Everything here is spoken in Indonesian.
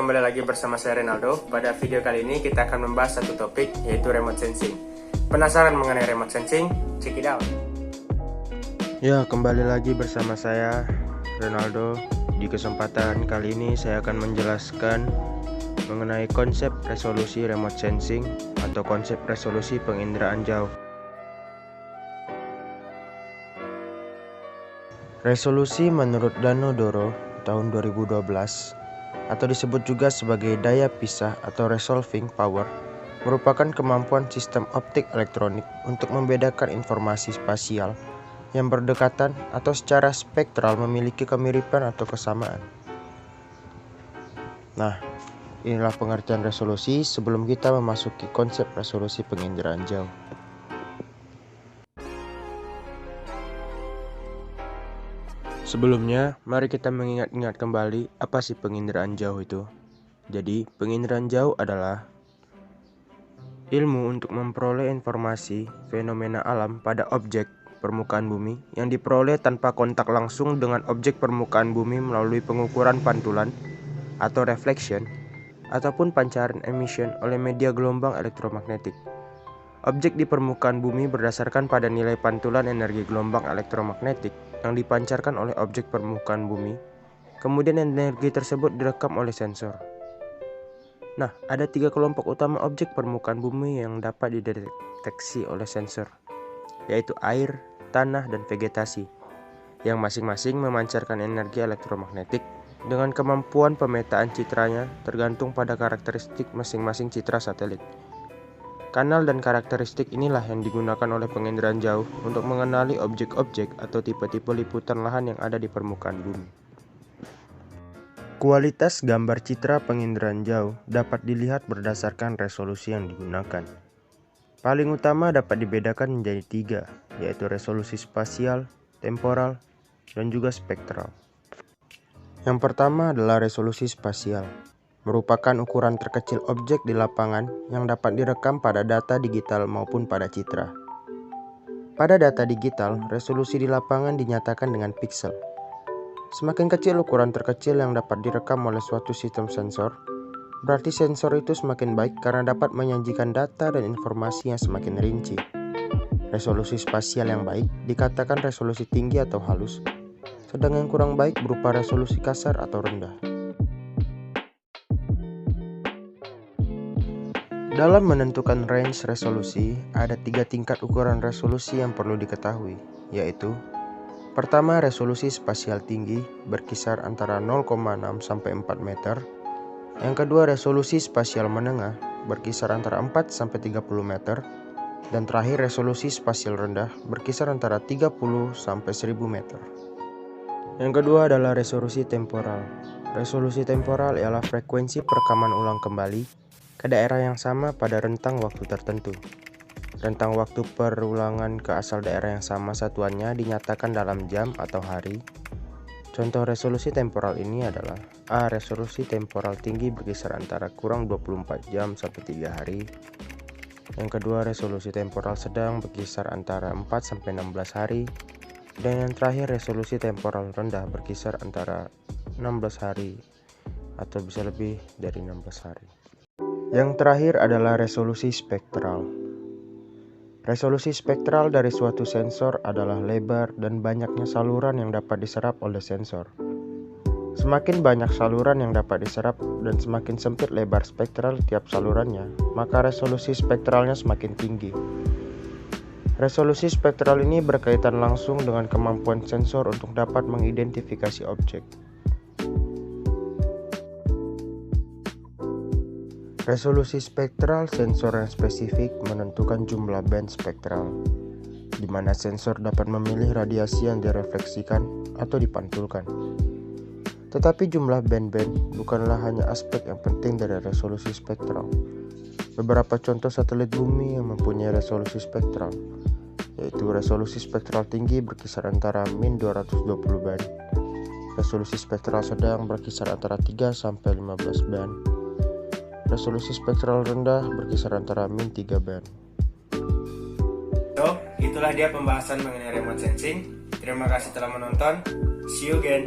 kembali lagi bersama saya Renaldo. Pada video kali ini kita akan membahas satu topik, yaitu remote sensing. Penasaran mengenai remote sensing? Check it out. Ya, kembali lagi bersama saya Renaldo. Di kesempatan kali ini saya akan menjelaskan mengenai konsep resolusi remote sensing atau konsep resolusi penginderaan jauh. Resolusi menurut Danodoro tahun 2012 atau disebut juga sebagai daya pisah atau resolving power merupakan kemampuan sistem optik elektronik untuk membedakan informasi spasial yang berdekatan atau secara spektral memiliki kemiripan atau kesamaan. Nah, inilah pengertian resolusi sebelum kita memasuki konsep resolusi penginderaan jauh. Sebelumnya, mari kita mengingat-ingat kembali apa sih penginderaan jauh itu. Jadi, penginderaan jauh adalah ilmu untuk memperoleh informasi fenomena alam pada objek permukaan bumi yang diperoleh tanpa kontak langsung dengan objek permukaan bumi melalui pengukuran pantulan atau reflection ataupun pancaran emission oleh media gelombang elektromagnetik. Objek di permukaan bumi berdasarkan pada nilai pantulan energi gelombang elektromagnetik yang dipancarkan oleh objek permukaan bumi. Kemudian energi tersebut direkam oleh sensor. Nah, ada 3 kelompok utama objek permukaan bumi yang dapat dideteksi oleh sensor, yaitu air, tanah, dan vegetasi, yang masing-masing memancarkan energi elektromagnetik dengan kemampuan pemetaan citranya tergantung pada karakteristik masing-masing citra satelit. Kanal dan karakteristik inilah yang digunakan oleh penginderaan jauh untuk mengenali objek-objek atau tipe-tipe liputan lahan yang ada di permukaan bumi. Kualitas gambar citra penginderaan jauh dapat dilihat berdasarkan resolusi yang digunakan. Paling utama dapat dibedakan menjadi 3, yaitu resolusi spasial, temporal, dan juga spektral. Yang pertama adalah resolusi spasial. Merupakan ukuran terkecil objek di lapangan yang dapat direkam pada data digital maupun pada citra. Pada data digital, resolusi di lapangan dinyatakan dengan piksel. Semakin kecil ukuran terkecil yang dapat direkam oleh suatu sistem sensor, berarti sensor itu semakin baik karena dapat menyajikan data dan informasi yang semakin rinci. Resolusi spasial yang baik dikatakan resolusi tinggi atau halus, sedang yang kurang baik berupa resolusi kasar atau rendah. Dalam menentukan range resolusi, ada 3 tingkat ukuran resolusi yang perlu diketahui, yaitu pertama, resolusi spasial tinggi berkisar antara 0,6 sampai 4 meter. Yang kedua, resolusi spasial menengah berkisar antara 4 sampai 30 meter. Dan terakhir, resolusi spasial rendah berkisar antara 30 sampai 1000 meter. Yang kedua adalah resolusi temporal. Resolusi temporal ialah frekuensi perekaman ulang kembali ke daerah yang sama pada rentang waktu tertentu. Rentang waktu perulangan ke asal daerah yang sama satuannya dinyatakan dalam jam atau hari. Contoh resolusi temporal ini adalah A. Resolusi temporal tinggi berkisar antara kurang 24 jam sampai 3 hari. Yang kedua, resolusi temporal sedang berkisar antara 4 sampai 16 hari. Dan yang terakhir, resolusi temporal rendah berkisar antara 16 hari atau bisa lebih dari 16 hari. Yang terakhir adalah resolusi spektral. Resolusi spektral dari suatu sensor adalah lebar dan banyaknya saluran yang dapat diserap oleh sensor. Semakin banyak saluran yang dapat diserap dan semakin sempit lebar spektral tiap salurannya, maka resolusi spektralnya semakin tinggi. Resolusi spektral ini berkaitan langsung dengan kemampuan sensor untuk dapat mengidentifikasi objek. Resolusi spektral sensor yang spesifik menentukan jumlah band spektral, di mana sensor dapat memilih radiasi yang direfleksikan atau dipantulkan. Tetapi jumlah band-band bukanlah hanya aspek yang penting dari resolusi spektral. Beberapa contoh satelit bumi yang mempunyai resolusi spektral, yaitu resolusi spektral tinggi berkisar antara min 220 band, resolusi spektral sedang berkisar antara 3 sampai 15 band, resolusi spektral rendah berkisar antara min 3 band. So, itulah dia pembahasan mengenai remote sensing. Terima kasih telah menonton. See you again.